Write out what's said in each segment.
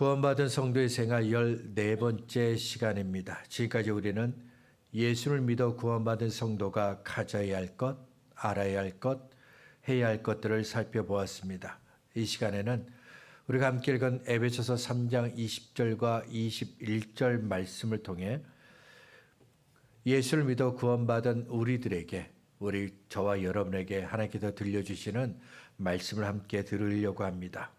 구원받은 성도의 생활 14번째 시간입니다. 지금까지 우리는 예수를 믿어 구원받은 성도가 가져야 할 것, 알아야 할 것, 해야 할 것들을 살펴보았습니다. 이 시간에는 우리가 함께 읽은 에베소서 3장 20절과 21절 말씀을 통해 예수를 믿어 구원받은 우리들에게, 저와 여러분에게 하나님께서 들려주시는 말씀을 함께 들으려고 합니다.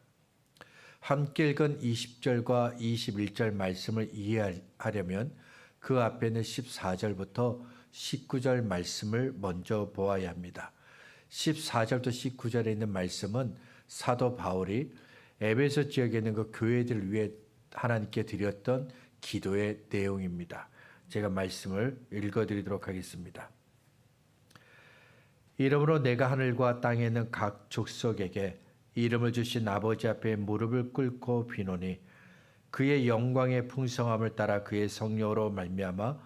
함께 읽은 20절과 21절 말씀을 이해하려면 그 앞에 있는 14절부터 19절 말씀을 먼저 보아야 합니다. 14절부터 19절에 있는 말씀은 사도 바울이 에베소 지역에 있는 그 교회들을 위해 하나님께 드렸던 기도의 내용입니다. 제가 말씀을 읽어드리도록 하겠습니다. 이러므로 내가 하늘과 땅에 있는 각 족속에게 이름을 주신 아버지 앞에 무릎을 꿇고 비노니 그의 영광의 풍성함을 따라 그의 성령으로 말미암아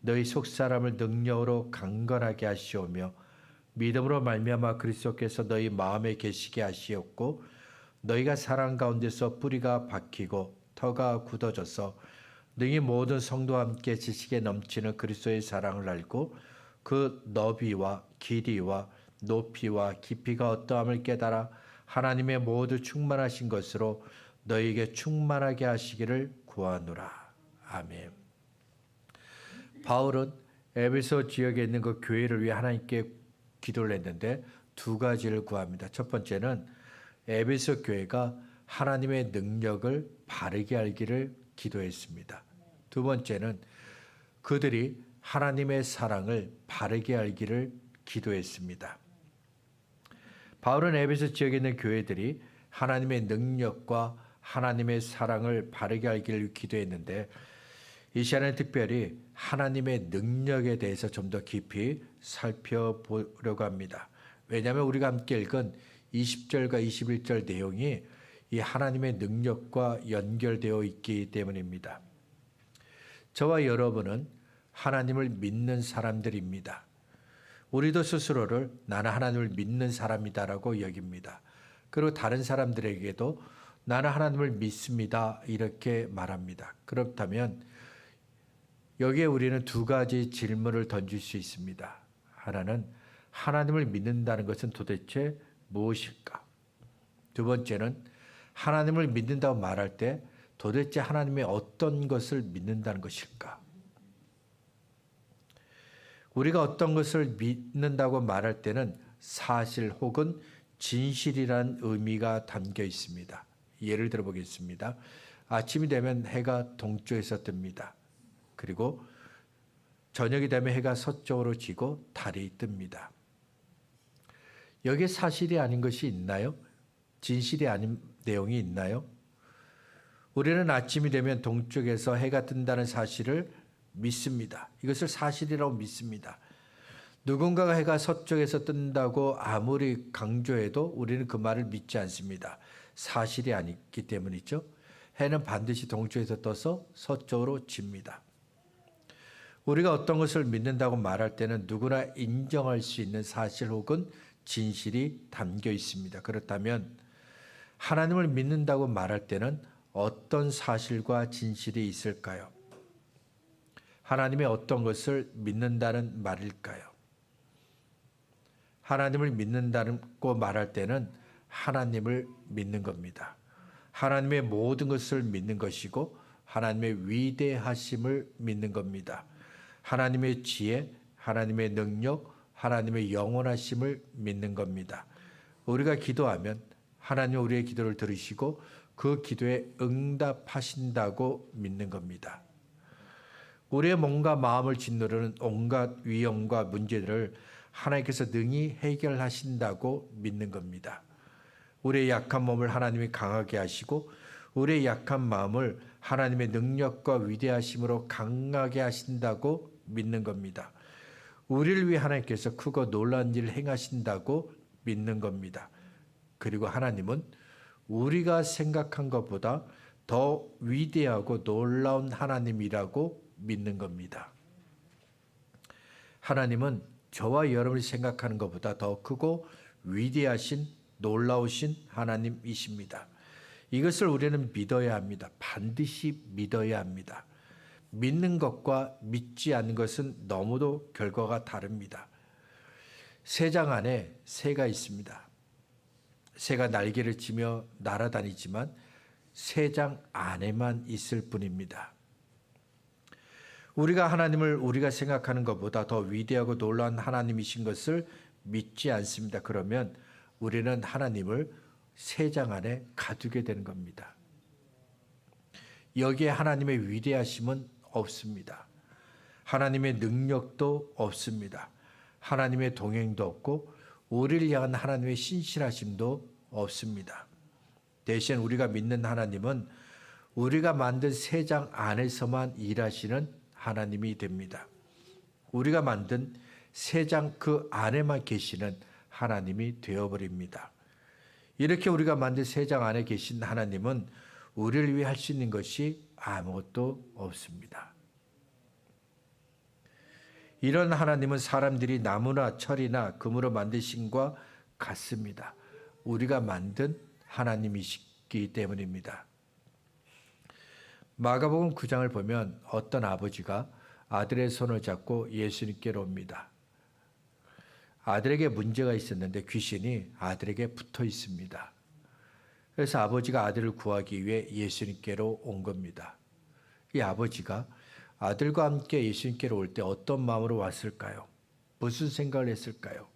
너희 속사람을 능력으로 강건하게 하시오며 믿음으로 말미암아 그리스도께서 너희 마음에 계시게 하시었고 너희가 사랑 가운데서 뿌리가 박히고 터가 굳어져서 능히 모든 성도와 함께 지식에 넘치는 그리스도의 사랑을 알고 그 너비와 길이와 높이와 깊이가 어떠함을 깨달아 하나님의 모두 충만하신 것으로 너희에게 충만하게 하시기를 구하노라. 아멘. 바울은 에베소 지역에 있는 그 교회를 위해 하나님께 기도를 했는데 두 가지를 구합니다. 첫 번째는 에베소 교회가 하나님의 능력을 바르게 알기를 기도했습니다. 두 번째는 그들이 하나님의 사랑을 바르게 알기를 기도했습니다. 바울은 에베소 지역에 있는 교회들이 하나님의 능력과 하나님의 사랑을 바르게 알기를 기도했는데 이 시간에 특별히 하나님의 능력에 대해서 좀 더 깊이 살펴보려고 합니다. 왜냐하면 우리가 함께 읽은 20절과 21절 내용이 이 하나님의 능력과 연결되어 있기 때문입니다. 저와 여러분은 하나님을 믿는 사람들입니다. 우리도 스스로를 나는 하나님을 믿는 사람이다라고 여깁니다. 그리고 다른 사람들에게도 나는 하나님을 믿습니다 이렇게 말합니다. 그렇다면 여기에 우리는 두 가지 질문을 던질 수 있습니다. 하나는 하나님을 믿는다는 것은 도대체 무엇일까? 두 번째는 하나님을 믿는다고 말할 때 도대체 하나님의 어떤 것을 믿는다는 것일까? 우리가 어떤 것을 믿는다고 말할 때는 사실 혹은 진실이라는 의미가 담겨 있습니다. 예를 들어 보겠습니다. 아침이 되면 해가 동쪽에서 뜹니다. 그리고 저녁이 되면 해가 서쪽으로 지고 달이 뜹니다. 여기에 사실이 아닌 것이 있나요? 진실이 아닌 내용이 있나요? 우리는 아침이 되면 동쪽에서 해가 뜬다는 사실을 믿습니다. 이것을 사실이라고 믿습니다. 누군가가 해가 서쪽에서 뜬다고 아무리 강조해도 우리는 그 말을 믿지 않습니다. 사실이 아니기 때문이죠. 해는 반드시 동쪽에서 떠서 서쪽으로 집니다. 우리가 어떤 것을 믿는다고 말할 때는 누구나 인정할 수 있는 사실 혹은 진실이 담겨 있습니다. 그렇다면 하나님을 믿는다고 말할 때는 어떤 사실과 진실이 있을까요? 하나님의 어떤 것을 믿는다는 말일까요? 하나님을 믿는다고 말할 때는 하나님을 믿는 겁니다. 하나님의 모든 것을 믿는 것이고 하나님의 위대하심을 믿는 겁니다. 하나님의 지혜, 하나님의 능력, 하나님의 영원하심을 믿는 겁니다. 우리가 기도하면 하나님 우리의 기도를 들으시고 그 기도에 응답하신다고 믿는 겁니다. 우리의 몸과 마음을 짓누르는 온갖 위험과 문제들을 하나님께서 능히 해결하신다고 믿는 겁니다. 우리의 약한 몸을 하나님이 강하게 하시고 우리의 약한 마음을 하나님의 능력과 위대하심으로 강하게 하신다고 믿는 겁니다. 우리를 위해 하나님께서 크고 놀라운 일을 행하신다고 믿는 겁니다. 그리고 하나님은 우리가 생각한 것보다 더 위대하고 놀라운 하나님이라고 믿는 겁니다. 하나님은 저와 여러분이 생각하는 것보다 더 크고 위대하신 놀라우신 하나님이십니다. 이것을 우리는 믿어야 합니다. 반드시 믿어야 합니다. 믿는 것과 믿지 않는 것은 너무도 결과가 다릅니다. 새장 안에 새가 있습니다. 새가 날개를 치며 날아다니지만 새장 안에만 있을 뿐입니다. 우리가 하나님을 우리가 생각하는 것보다 더 위대하고 놀라운 하나님이신 것을 믿지 않습니다. 그러면 우리는 하나님을 새장 안에 가두게 되는 겁니다. 여기에 하나님의 위대하심은 없습니다. 하나님의 능력도 없습니다. 하나님의 동행도 없고 우리를 향한 하나님의 신실하심도 없습니다. 대신 우리가 믿는 하나님은 우리가 만든 새장 안에서만 일하시는 하나님이 됩니다. 우리가 만든 새장 그 안에만 계시는 하나님이 되어버립니다. 이렇게 우리가 만든 새장 안에 계신 하나님은 우리를 위해 할 수 있는 것이 아무것도 없습니다. 이런 하나님은 사람들이 나무나 철이나 금으로 만드신 것과 같습니다. 우리가 만든 하나님이시기 때문입니다. 마가복음 9장을 보면 어떤 아버지가 아들의 손을 잡고 예수님께로 옵니다. 아들에게 문제가 있었는데 귀신이 아들에게 붙어 있습니다. 그래서 아버지가 아들을 구하기 위해 예수님께로 온 겁니다. 이 아버지가 아들과 함께 예수님께로 올 때 어떤 마음으로 왔을까요? 무슨 생각을 했을까요?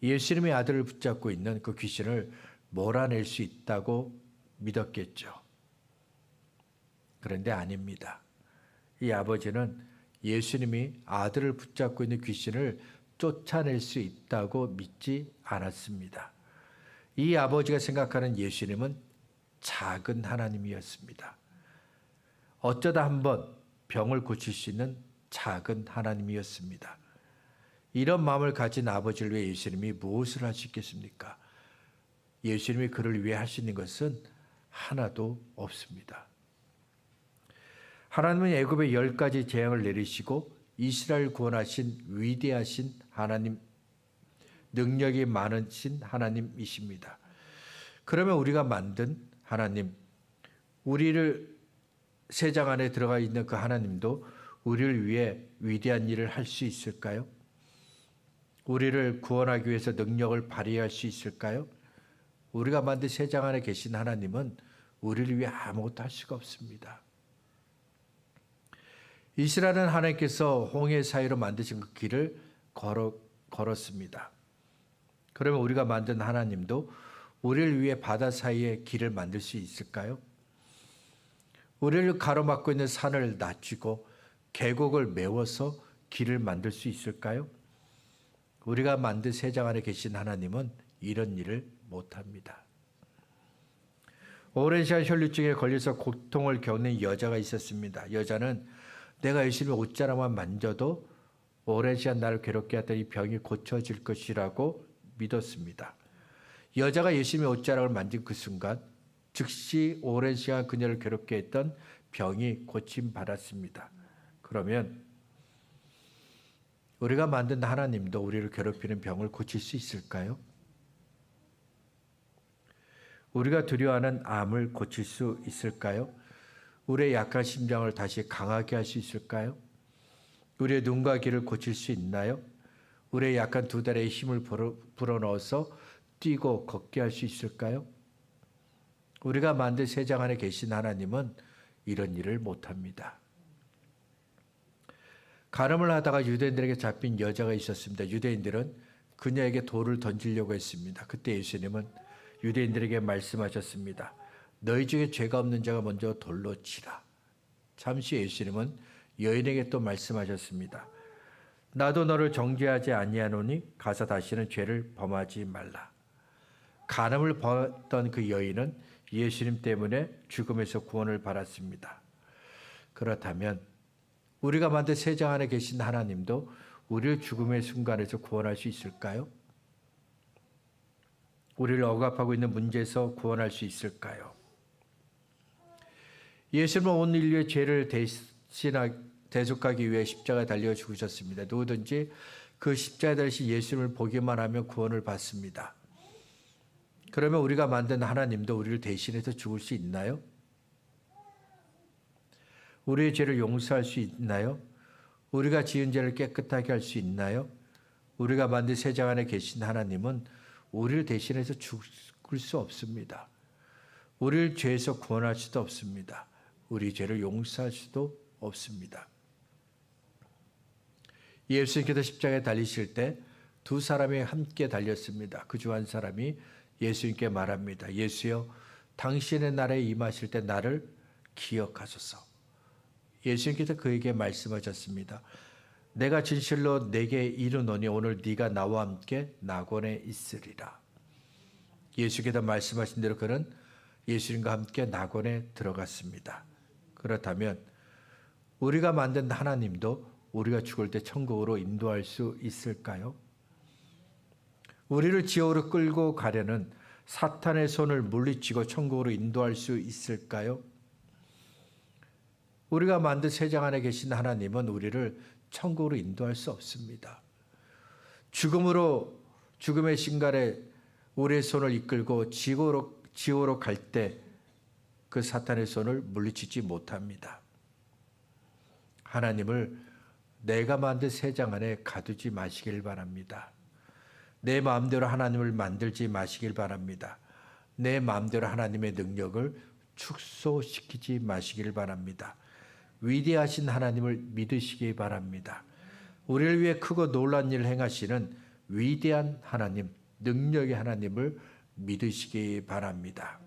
예수님의 아들을 붙잡고 있는 그 귀신을 몰아낼 수 있다고 믿었겠죠. 그런데 아닙니다. 이 아버지는 예수님이 아들을 붙잡고 있는 귀신을 쫓아낼 수 있다고 믿지 않았습니다. 이 아버지가 생각하는 예수님은 작은 하나님이었습니다. 어쩌다 한번 병을 고칠 수 있는 작은 하나님이었습니다. 이런 마음을 가진 아버지를 위해 예수님이 무엇을 할 수 있겠습니까? 예수님이 그를 위해 할 수 있는 것은 하나도 없습니다. 하나님은 애굽에 10가지 재앙을 내리시고 이스라엘 구원하신 위대하신 하나님, 능력이 많으신 하나님이십니다. 그러면 우리가 만든 하나님, 우리를 새장 안에 들어가 있는 그 하나님도 우리를 위해 위대한 일을 할 수 있을까요? 우리를 구원하기 위해서 능력을 발휘할 수 있을까요? 우리가 만든 새장 안에 계신 하나님은 우리를 위해 아무것도 할 수가 없습니다. 이스라엘은 하나님께서 홍해 사이로 만드신 그 길을 걸었습니다. 그러면 우리가 만든 하나님도 우리를 위해 바다 사이에 길을 만들 수 있을까요? 우리를 가로막고 있는 산을 낮추고 계곡을 메워서 길을 만들 수 있을까요? 우리가 만든 새장 안에 계신 하나님은 이런 일을 못합니다. 오랜 시간 혈류증에 걸려서 고통을 겪는 여자가 있었습니다. 여자는 내가 예수님의 옷자락만 만져도 오랜 시간 나를 괴롭게 했던 이 병이 고쳐질 것이라고 믿었습니다. 여자가 예수님의 옷자락을 만진 그 순간 즉시 오랜 시간 그녀를 괴롭게 했던 병이 고침받았습니다. 그러면 우리가 만든 하나님도 우리를 괴롭히는 병을 고칠 수 있을까요? 우리가 두려워하는 암을 고칠 수 있을까요? 우리의 약한 심장을 다시 강하게 할 수 있을까요? 우리의 눈과 귀를 고칠 수 있나요? 우리의 약한 두 다리에 힘을 불어넣어서 뛰고 걷게 할 수 있을까요? 우리가 만든 새장 안에 계신 하나님은 이런 일을 못합니다. 간음을 하다가 유대인들에게 잡힌 여자가 있었습니다. 유대인들은 그녀에게 돌을 던지려고 했습니다. 그때 예수님은 유대인들에게 말씀하셨습니다. 너희 중에 죄가 없는 자가 먼저 돌로 치라. 잠시 예수님은 여인에게 또 말씀하셨습니다. 나도 너를 정죄하지 아니하노니 가서 다시는 죄를 범하지 말라. 간음을 받던 그 여인은 예수님 때문에 죽음에서 구원을 받았습니다. 그렇다면 우리가 만든 새장 안에 계신 하나님도 우리를 죽음의 순간에서 구원할 수 있을까요? 우리를 억압하고 있는 문제에서 구원할 수 있을까요? 예수님은 온 인류의 죄를 대속하기 위해 십자가에 달려 죽으셨습니다. 누구든지 그 십자가에 달리신 예수님을 보기만 하면 구원을 받습니다. 그러면 우리가 만든 하나님도 우리를 대신해서 죽을 수 있나요? 우리의 죄를 용서할 수 있나요? 우리가 지은 죄를 깨끗하게 할 수 있나요? 우리가 만든 세상 안에 계신 하나님은 우리를 대신해서 죽을 수 없습니다. 우리를 죄에서 구원할 수도 없습니다. 우리 죄를 용서할 수도 없습니다. 예수님께서 십자가에 달리실 때 두 사람이 함께 달렸습니다. 그 중 한 사람이 예수님께 말합니다. 예수여, 당신의 나라에 임하실 때 나를 기억하소서. 예수님께서 그에게 말씀하셨습니다. 내가 진실로 내게 이르노니 오늘 네가 나와 함께 낙원에 있으리라. 예수께서 말씀하신 대로 그는 예수님과 함께 낙원에 들어갔습니다. 그렇다면 우리가 만든 하나님도 우리가 죽을 때 천국으로 인도할 수 있을까요? 우리를 지옥으로 끌고 가려는 사탄의 손을 물리치고 천국으로 인도할 수 있을까요? 우리가 만든 세상 안에 계신 하나님은 우리를 천국으로 인도할 수 없습니다. 죽음의 신갈에 우리의 손을 이끌고 지옥으로 갈 때 그 사탄의 손을 물리치지 못합니다. 하나님을 내가 만든 세상 안에 가두지 마시길 바랍니다. 내 마음대로 하나님을 만들지 마시길 바랍니다. 내 마음대로 하나님의 능력을 축소시키지 마시길 바랍니다. 위대하신 하나님을 믿으시기 바랍니다. 우리를 위해 크고 놀라운 일을 행하시는 위대한 하나님, 능력의 하나님을 믿으시기 바랍니다.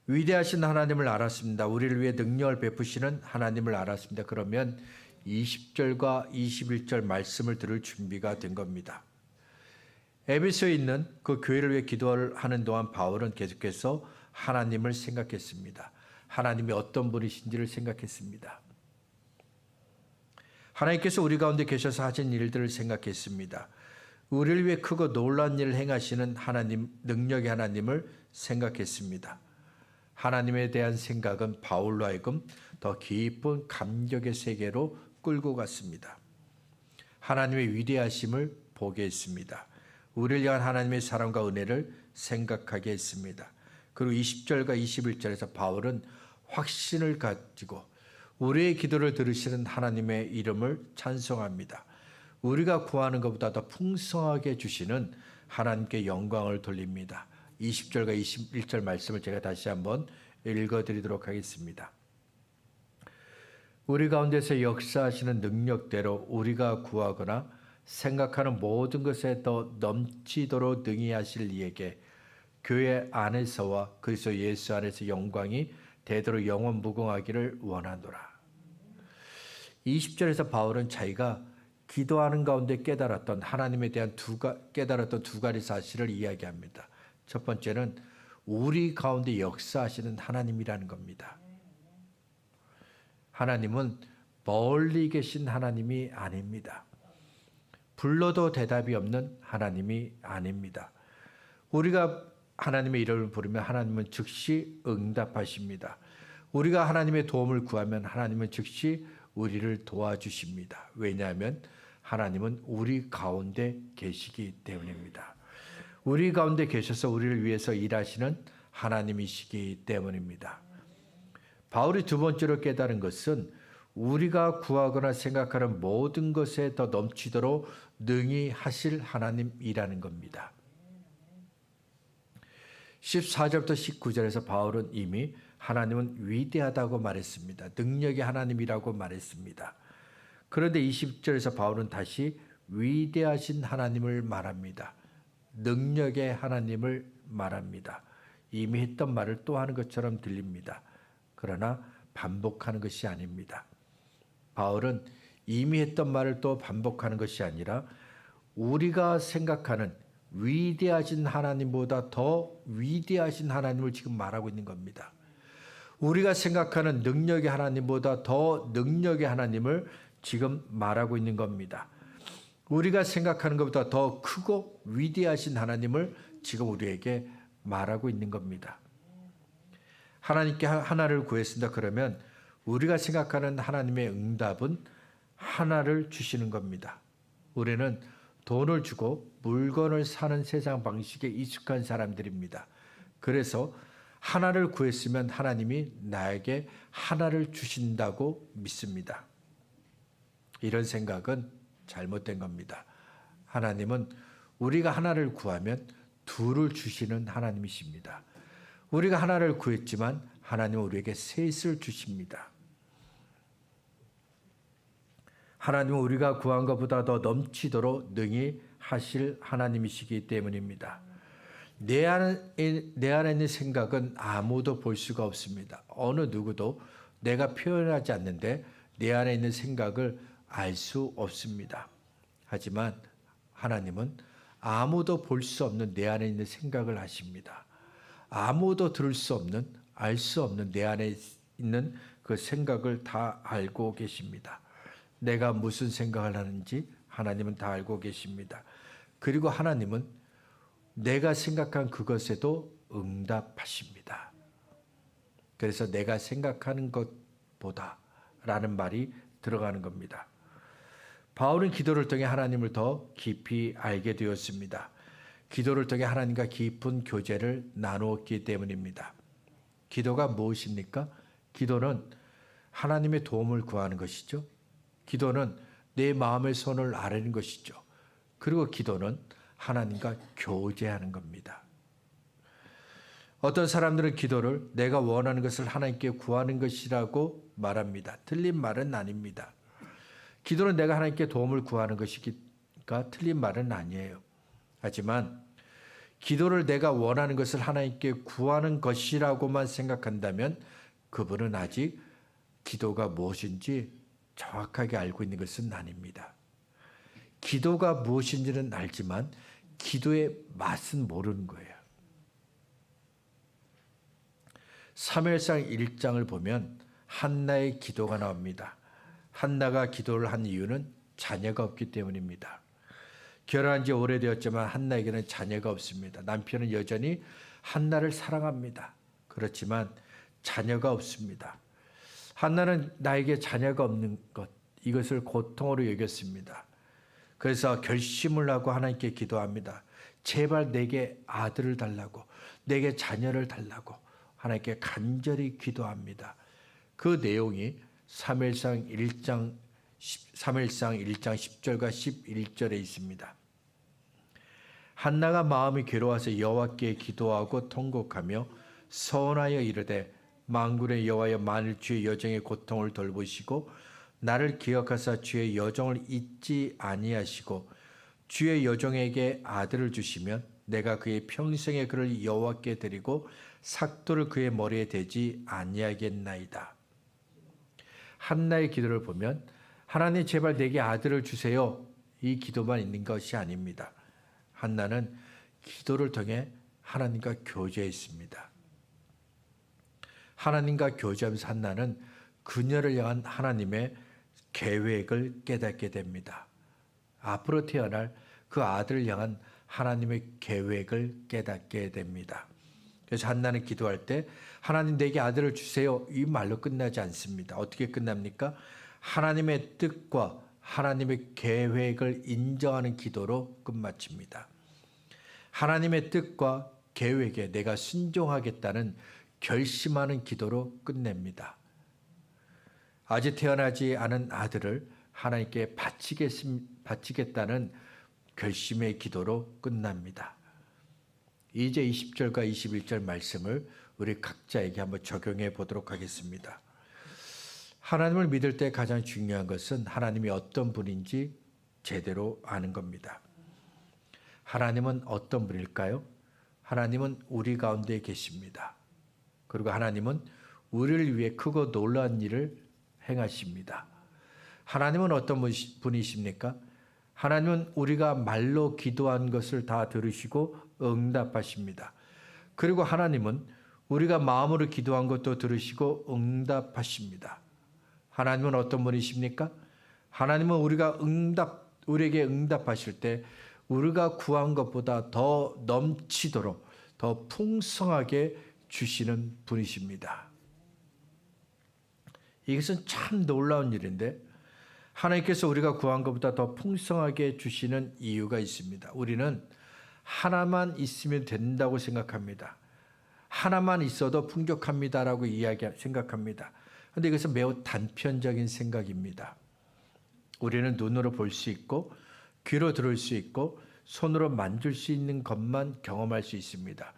위대하신 하나님을 알았습니다. 우리를 위해 능력을 베푸시는 하나님을 알았습니다. 그러면 20절과 21절 말씀을 들을 준비가 된 겁니다. 에베소에 있는 그 교회를 위해 기도를 하는 동안 바울은 계속해서 하나님을 생각했습니다. 하나님이 어떤 분이신지를 생각했습니다. 하나님께서 우리 가운데 계셔서 하신 일들을 생각했습니다. 우리를 위해 크고 놀라운 일을 행하시는 하나님, 능력의 하나님을 생각했습니다. 하나님에 대한 생각은 바울로 하여금 더 깊은 감격의 세계로 끌고 갔습니다. 하나님의 위대하심을 보게 했습니다. 우리를 향한 하나님의 사랑과 은혜를 생각하게 했습니다. 그리고 20절과 21절에서 바울은 확신을 가지고 우리의 기도를 들으시는 하나님의 이름을 찬송합니다. 우리가 구하는 것보다 더 풍성하게 주시는 하나님께 영광을 돌립니다. 20절과 21절 말씀을 제가 다시 한번 읽어드리도록 하겠습니다. 우리 가운데서 역사하시는 능력대로 우리가 구하거나 생각하는 모든 것에 더 넘치도록 능히 하실 이에게 교회 안에서와 그리스도 예수 안에서 영광이 대대로 영원 무궁하기를 원하노라. 20절에서 바울은 자기가 기도하는 가운데 깨달았던 하나님에 대한 깨달았던 두 가지 사실을 이야기합니다. 첫 번째는 우리 가운데 역사하시는 하나님이라는 겁니다. 하나님은 멀리 계신 하나님이 아닙니다. 불러도 대답이 없는 하나님이 아닙니다. 우리가 하나님의 이름을 부르면 하나님은 즉시 응답하십니다. 우리가 하나님의 도움을 구하면 하나님은 즉시 우리를 도와주십니다. 왜냐하면 하나님은 우리 가운데 계시기 때문입니다. 우리 가운데 계셔서 우리를 위해서 일하시는 하나님이시기 때문입니다. 바울이 두 번째로 깨달은 것은 우리가 구하거나 생각하는 모든 것에 더 넘치도록 능히 하실 하나님이라는 겁니다. 14절부터 19절에서 바울은 이미 하나님은 위대하다고 말했습니다. 능력의 하나님이라고 말했습니다. 그런데 20절에서 바울은 다시 위대하신 하나님을 말합니다. 능력의 하나님을 말합니다. 이미 했던 말을 또 하는 것처럼 들립니다. 그러나 반복하는 것이 아닙니다. 바울은 이미 했던 말을 또 반복하는 것이 아니라 우리가 생각하는 위대하신 하나님보다 더 위대하신 하나님을 지금 말하고 있는 겁니다. 우리가 생각하는 능력의 하나님보다 더 능력의 하나님을 지금 말하고 있는 겁니다. 우리가 생각하는 것보다 더 크고 위대하신 하나님을 지금 우리에게 말하고 있는 겁니다. 하나님께 하나를 구했습니다. 그러면 우리가 생각하는 하나님의 응답은 하나를 주시는 겁니다. 우리는 돈을 주고 물건을 사는 세상 방식에 익숙한 사람들입니다. 그래서 하나를 구했으면 하나님이 나에게 하나를 주신다고 믿습니다. 이런 생각은 잘못된 겁니다. 하나님은 우리가 하나를 구하면 둘을 주시는 하나님이십니다. 우리가 하나를 구했지만 하나님은 우리에게 셋을 주십니다. 하나님은 우리가 구한 것보다 더 넘치도록 능히 하실 하나님이시기 때문입니다. 내 안에 있는 생각은 아무도 볼 수가 없습니다. 어느 누구도 내가 표현하지 않는데 내 안에 있는 생각을 알 수 없습니다. 하지만 하나님은 아무도 볼 수 없는 내 안에 있는 생각을 아십니다. 아무도 들을 수 없는, 알 수 없는 내 안에 있는 그 생각을 다 알고 계십니다. 내가 무슨 생각을 하는지 하나님은 다 알고 계십니다. 그리고 하나님은 내가 생각한 그것에도 응답하십니다. 그래서 내가 생각하는 것보다 라는 말이 들어가는 겁니다. 바울은 기도를 통해 하나님을 더 깊이 알게 되었습니다. 기도를 통해 하나님과 깊은 교제를 나누었기 때문입니다. 기도가 무엇입니까? 기도는 하나님의 도움을 구하는 것이죠. 기도는 내 마음의 손을 아뢰는 것이죠. 그리고 기도는 하나님과 교제하는 겁니다. 어떤 사람들은 기도를 내가 원하는 것을 하나님께 구하는 것이라고 말합니다. 틀린 말은 아닙니다. 기도는 내가 하나님께 도움을 구하는 것이니까 틀린 말은 아니에요. 하지만 기도를 내가 원하는 것을 하나님께 구하는 것이라고만 생각한다면 그분은 아직 기도가 무엇인지 정확하게 알고 있는 것은 아닙니다. 기도가 무엇인지는 알지만 기도의 맛은 모르는 거예요. 사무엘상 1장을 보면 한나의 기도가 나옵니다. 한나가 기도를 한 이유는 자녀가 없기 때문입니다. 결혼한 지 오래되었지만 한나에게는 자녀가 없습니다. 남편은 여전히 한나를 사랑합니다. 그렇지만 자녀가 없습니다. 한나는 나에게 자녀가 없는 것, 이것을 고통으로 여겼습니다. 그래서 결심을 하고 하나님께 기도합니다. 제발 내게 아들을 달라고, 내게 자녀를 달라고 하나님께 간절히 기도합니다. 그 내용이 사무엘상 1장 10절과 11절에 있습니다. 한나가 마음이 괴로워서 여호와께 기도하고 통곡하며 서원하여 이르되 만군의 여호와여, 만일 주의 여종의 고통을 돌보시고 나를 기억하사 주의 여종을 잊지 아니하시고 주의 여종에게 아들을 주시면 내가 그의 평생의 그를 여호와께 드리고 삭도를 그의 머리에 대지 아니하겠나이다. 한나의 기도를 보면 하나님 제발 내게 아들을 주세요, 이 기도만 있는 것이 아닙니다. 한나는 기도를 통해 하나님과 교제했습니다. 하나님과 교제하면서 한나는 그녀를 향한 하나님의 계획을 깨닫게 됩니다. 앞으로 태어날 그 아들을 향한 하나님의 계획을 깨닫게 됩니다. 그래서 한나는 기도할 때 하나님 내게 아들을 주세요, 이 말로 끝나지 않습니다. 어떻게 끝납니까? 하나님의 뜻과 하나님의 계획을 인정하는 기도로 끝마칩니다. 하나님의 뜻과 계획에 내가 순종하겠다는 결심하는 기도로 끝냅니다. 아직 태어나지 않은 아들을 하나님께 바치겠다는 결심의 기도로 끝납니다. 이제 20절과 21절 말씀을 우리 각자에게 한번 적용해 보도록 하겠습니다. 하나님을 믿을 때 가장 중요한 것은 하나님이 어떤 분인지 제대로 아는 겁니다. 하나님은 어떤 분일까요? 하나님은 우리 가운데 계십니다. 그리고 하나님은 우리를 위해 크고 놀라운 일을 행하십니다. 하나님은 어떤 분이십니까? 하나님은 우리가 말로 기도한 것을 다 들으시고 응답하십니다. 그리고 하나님은 우리가 마음으로 기도한 것도 들으시고 응답하십니다. 하나님은 어떤 분이십니까? 하나님은 우리에게 응답하실 때 우리가 구한 것보다 더 넘치도록 더 풍성하게 주시는 분이십니다. 이것은 참 놀라운 일인데 하나님께서 우리가 구한 것보다 더 풍성하게 주시는 이유가 있습니다. 우리는 하나만 있으면 된다고 생각합니다. 하나만 있어도 풍족합니다라고 생각합니다. 그런데 이것은 매우 단편적인 생각입니다. 우리는 눈으로 볼 수 있고 귀로 들을 수 있고 손으로 만질 수 있는 것만 경험할 수 있습니다.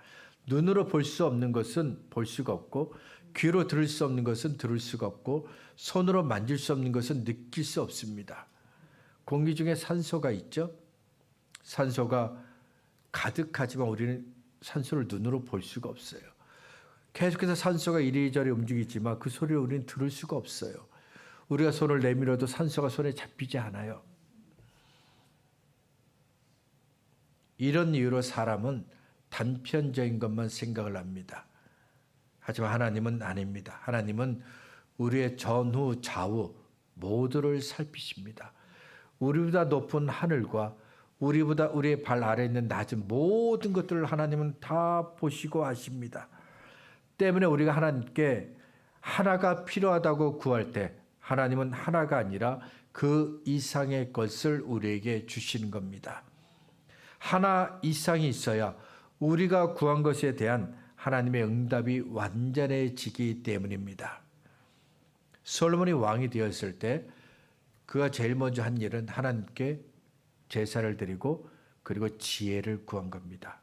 눈으로 볼 수 없는 것은 볼 수가 없고 귀로 들을 수 없는 것은 들을 수가 없고 손으로 만질 수 없는 것은 느낄 수 없습니다. 공기 중에 산소가 있죠. 산소가 가득하지만 우리는 산소를 눈으로 볼 수가 없어요. 계속해서 산소가 이리저리 움직이지만 그 소리를 우리는 들을 수가 없어요. 우리가 손을 내밀어도 산소가 손에 잡히지 않아요. 이런 이유로 사람은 단편적인 것만 생각을 합니다. 하지만 하나님은 아닙니다. 하나님은 우리의 전후 좌우 모두를 살피십니다. 우리보다 높은 하늘과 우리보다 우리의 발 아래에 있는 낮은 모든 것들을 하나님은 다 보시고 아십니다. 때문에 우리가 하나님께 하나가 필요하다고 구할 때 하나님은 하나가 아니라 그 이상의 것을 우리에게 주시는 겁니다. 하나 이상이 있어야 우리가 구한 것에 대한 하나님의 응답이 완전해지기 때문입니다. 솔로몬이 왕이 되었을 때 그가 제일 먼저 한 일은 하나님께 제사를 드리고 그리고 지혜를 구한 겁니다.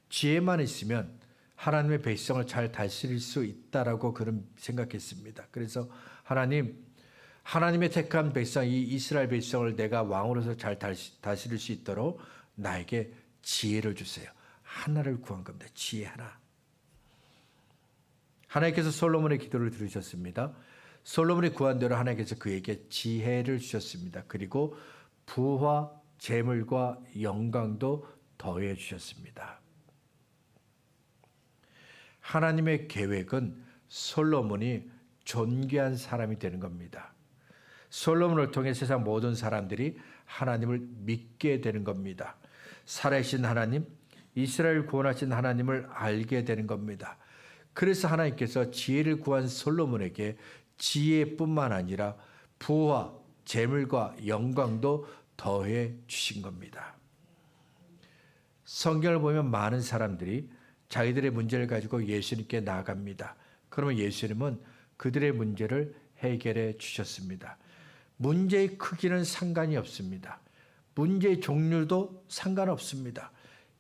지혜만 있으면 하나님의 백성을 잘 다스릴 수 있다라고 그런 생각했습니다. 그래서 하나님의 택한 백성, 이 이스라엘 백성을 내가 왕으로서 잘 다스릴 수 있도록 나에게 지혜를 주세요. 하나를 구한 겁니다. 지혜 하나. 하나님께서 솔로몬의 기도를 들으셨습니다. 솔로몬이 구한 대로 하나님께서 그에게 지혜를 주셨습니다. 그리고 부와 재물과 영광도 더해 주셨습니다. 하나님의 계획은 솔로몬이 존귀한 사람이 되는 겁니다. 솔로몬을 통해 세상 모든 사람들이 하나님을 믿게 되는 겁니다. 살아계신 하나님, 이스라엘 구원하신 하나님을 알게 되는 겁니다. 그래서 하나님께서 지혜를 구한 솔로몬에게 지혜뿐만 아니라 부와 재물과 영광도 더해 주신 겁니다. 성경을 보면 많은 사람들이 자기들의 문제를 가지고 예수님께 나아갑니다. 그러면 예수님은 그들의 문제를 해결해 주셨습니다. 문제의 크기는 상관이 없습니다. 문제의 종류도 상관없습니다.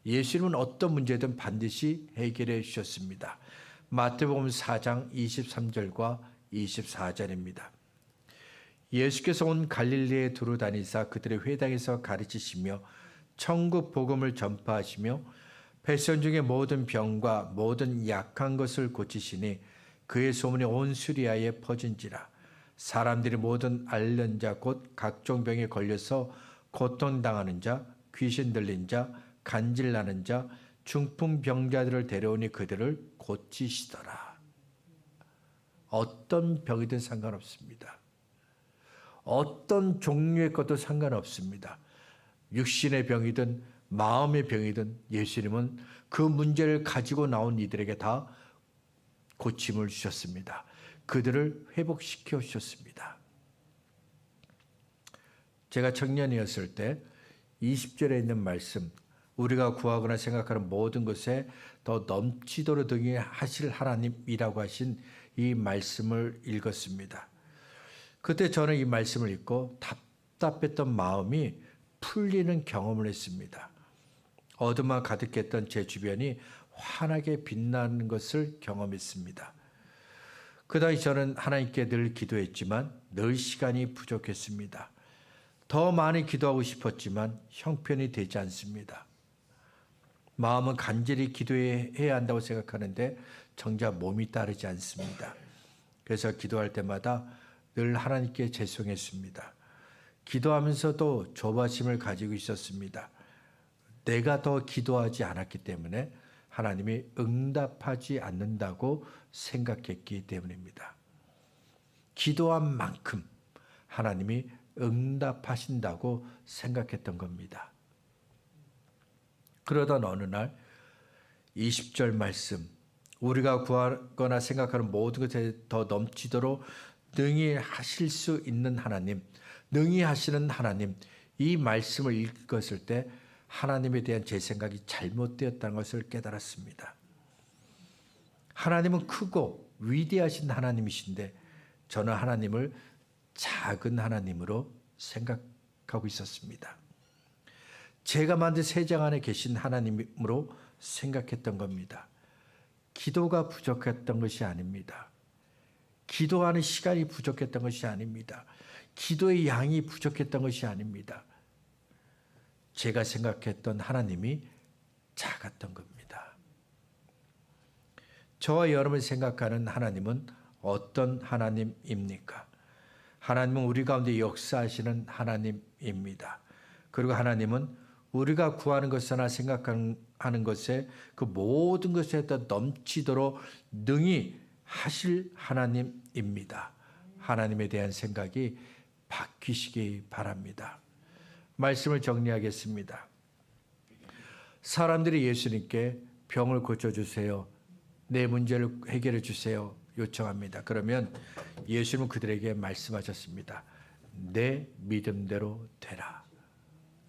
예수님은 어떤 문제든 반드시 해결해 주셨습니다. 마태복음 4장 23절과 24절입니다. 예수께서 온 갈릴리에 두루 다니사 그들의 회당에서 가르치시며 천국 복음을 전파하시며 백성 중에 모든 병과 모든 약한 것을 고치시니 그의 소문이 온 수리아에 퍼진지라. 사람들이 모든 앓는 자 곧 각종 병에 걸려서 고통당하는 자, 귀신 들린 자, 간질나는 자, 중풍병자들을 데려오니 그들을 고치시더라. 어떤 병이든 상관없습니다. 어떤 종류의 것도 상관없습니다. 육신의 병이든 마음의 병이든 예수님은 그 문제를 가지고 나온 이들에게 다 고침을 주셨습니다. 그들을 회복시켜 주셨습니다. 제가 청년이었을 때 20절에 있는 말씀, 우리가 구하거나 생각하는 모든 것에 더 넘치도록 등하실 하나님이라고 하신 이 말씀을 읽었습니다. 그때 저는 이 말씀을 읽고 답답했던 마음이 풀리는 경험을 했습니다. 어둠만 가득했던 제 주변이 환하게 빛나는 것을 경험했습니다. 그 당시 저는 하나님께 늘 기도했지만 늘 시간이 부족했습니다. 더 많이 기도하고 싶었지만 형편이 되지 않습니다. 마음은 간절히 기도해야 한다고 생각하는데 정작 몸이 따르지 않습니다. 그래서 기도할 때마다 늘 하나님께 죄송했습니다. 기도하면서도 조바심을 가지고 있었습니다. 내가 더 기도하지 않았기 때문에 하나님이 응답하지 않는다고 생각했기 때문입니다. 기도한 만큼 하나님이 응답하신다고 생각했던 겁니다. 그러던 어느 날 20절 말씀, 우리가 구하거나 생각하는 모든 것에 더 넘치도록 능히 하실 수 있는 하나님, 능히 하시는 하나님, 이 말씀을 읽었을 때 하나님에 대한 제 생각이 잘못되었다는 것을 깨달았습니다. 하나님은 크고 위대하신 하나님이신데 저는 하나님을 작은 하나님으로 생각하고 있었습니다. 제가 만든 세상 안에 계신 하나님으로 생각했던 겁니다. 기도가 부족했던 것이 아닙니다. 기도하는 시간이 부족했던 것이 아닙니다. 기도의 양이 부족했던 것이 아닙니다. 제가 생각했던 하나님이 작았던 겁니다. 저와 여러분이 생각하는 하나님은 어떤 하나님입니까? 하나님은 우리 가운데 역사하시는 하나님입니다. 그리고 하나님은 우리가 구하는 것이나 생각하는 것에 그 모든 것에 더 넘치도록 능히 하실 하나님입니다. 하나님에 대한 생각이 바뀌시기 바랍니다. 말씀을 정리하겠습니다. 사람들이 예수님께 병을 고쳐주세요, 내 문제를 해결해 주세요 요청합니다. 그러면 예수님은 그들에게 말씀하셨습니다. 내 믿음대로 되라.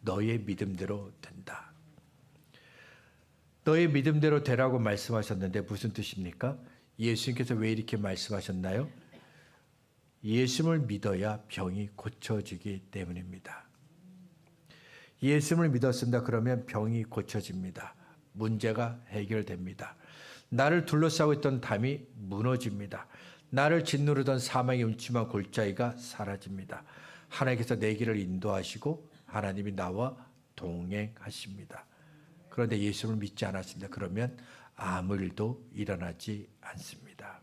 너의 믿음대로 된다. 너의 믿음대로 되라고 말씀하셨는데 무슨 뜻입니까? 예수님께서 왜 이렇게 말씀하셨나요? 예수님을 믿어야 병이 고쳐지기 때문입니다. 예수님을 믿었습니다. 그러면 병이 고쳐집니다. 문제가 해결됩니다. 나를 둘러싸고 있던 담이 무너집니다. 나를 짓누르던 사망의 음침한 골짜기가 사라집니다. 하나님께서 내 길을 인도하시고 하나님이 나와 동행하십니다. 그런데 예수를 믿지 않았습니다. 그러면 아무 일도 일어나지 않습니다.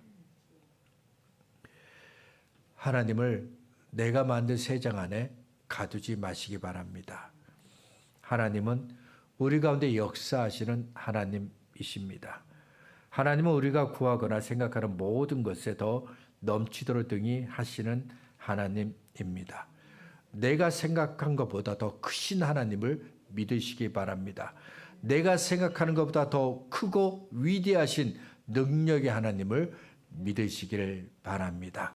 하나님을 내가 만든 세상 안에 가두지 마시기 바랍니다. 하나님은 우리 가운데 역사하시는 하나님이십니다. 하나님은 우리가 구하거나 생각하는 모든 것에 더 넘치도록 등이 하시는 하나님입니다. 내가 생각한 것보다 더 크신 하나님을 믿으시기 바랍니다. 내가 생각하는 것보다 더 크고 위대하신 능력의 하나님을 믿으시기를 바랍니다.